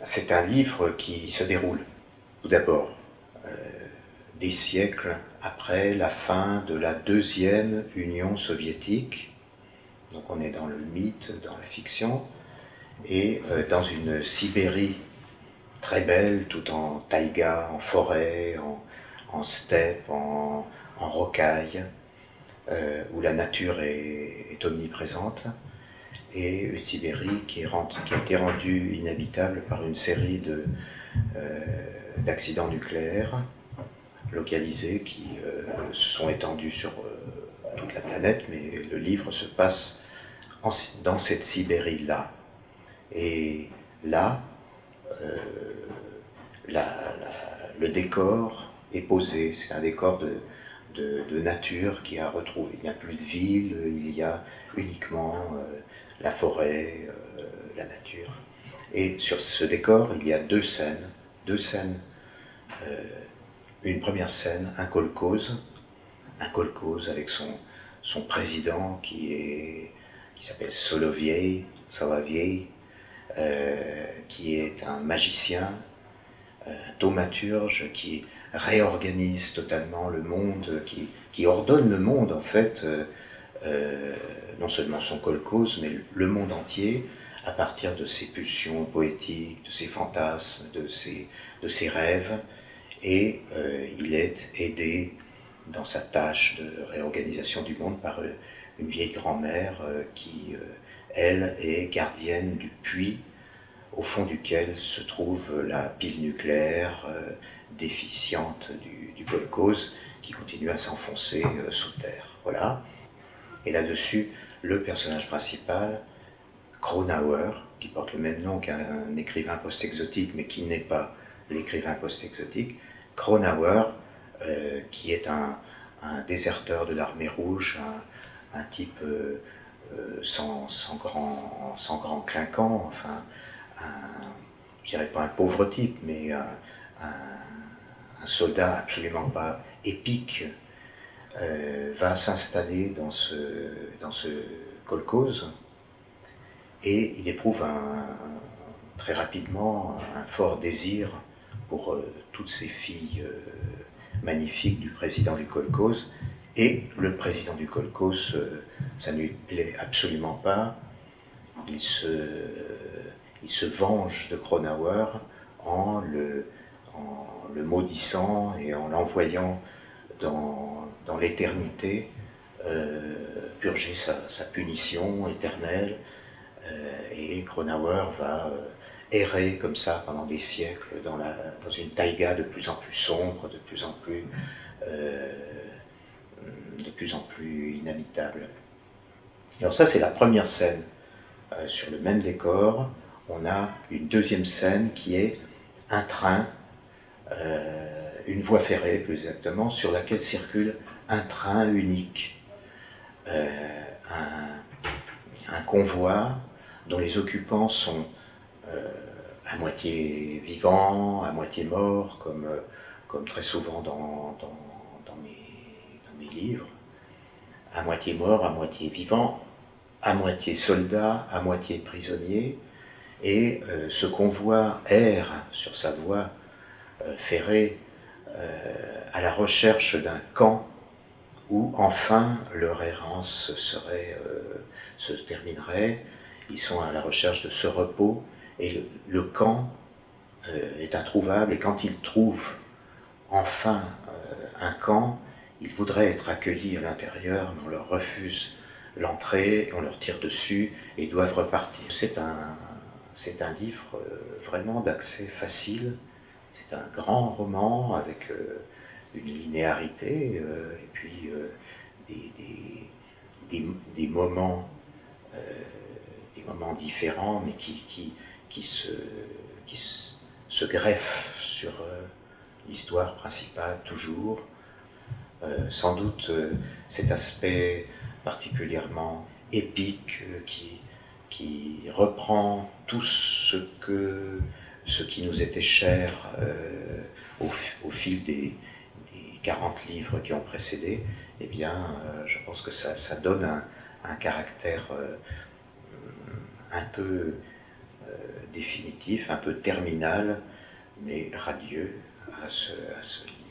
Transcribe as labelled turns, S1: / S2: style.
S1: C'est un livre qui se déroule, tout d'abord, des siècles après la fin de la deuxième Union soviétique. Donc on est dans le mythe, dans la fiction, et dans une Sibérie très belle, tout en taïga, en forêt, en steppe, en rocaille, où la nature est omniprésente, et une Sibérie qui a été rendue inhabitable par une série d'accidents nucléaires localisés qui se sont étendus sur toute la planète, mais le livre se passe dans cette Sibérie-là. Et là, le décor est posé, c'est un décor de nature qui a retrouvé. Il n'y a plus de ville, il y a uniquement la forêt, la nature. Et sur ce décor, il y a deux scènes. Une première scène, un kolkhoz avec son président qui s'appelle Soloviev, qui est un magicien, un thaumaturge qui réorganise totalement le monde, qui ordonne le monde en fait, non seulement son kolkhoz, mais le monde entier, à partir de ses pulsions poétiques, de ses fantasmes, de ses rêves, et il est aidé dans sa tâche de réorganisation du monde par une vieille grand-mère qui, elle, est gardienne du puits au fond duquel se trouve la pile nucléaire déficiente du kolkhoz qui continue à s'enfoncer sous terre. Voilà. Et là-dessus, le personnage principal, Kronauer, qui porte le même nom qu'un écrivain post-exotique, mais qui n'est pas l'écrivain post-exotique, Kronauer, qui est un déserteur de l'armée rouge, un type sans grand clinquant, enfin, je dirais pas un pauvre type, mais un soldat absolument pas épique, va s'installer dans ce kolkhoz, et il éprouve très rapidement un fort désir pour toutes ces filles magnifiques du président du kolkhoz, et le président du kolkhoz, ça ne lui plaît absolument pas. Il se venge de Kronauer en le maudissant et en l'envoyant dans l'éternité purger sa punition éternelle, et Kronauer va errer comme ça pendant des siècles dans une taïga de plus en plus sombre, de plus en plus inhabitable. Alors ça, c'est la première scène. Sur le même décor, on a une deuxième scène qui est un train, une voie ferrée plus exactement, sur laquelle circule un train unique, un convoi dont les occupants sont à moitié vivants, à moitié morts, comme très souvent dans mes livres, à moitié morts, à moitié vivants, à moitié soldats, à moitié prisonniers, et ce convoi erre sur sa voie ferrée à la recherche d'un camp où enfin leur errance se terminerait. Ils sont à la recherche de ce repos, et le camp est introuvable, et quand ils trouvent enfin un camp, ils voudraient être accueillis à l'intérieur, mais on leur refuse l'entrée, on leur tire dessus et ils doivent repartir. C'est un livre vraiment d'accès facile, c'est un grand roman avec une linéarité et puis des moments différents, mais qui se greffent sur l'histoire principale toujours. Sans doute cet aspect particulièrement épique qui reprend tout ce qui nous était cher au fil des 40 livres qui ont précédé, eh bien, je pense que ça donne un caractère un peu définitif, un peu terminal, mais radieux à ce livre.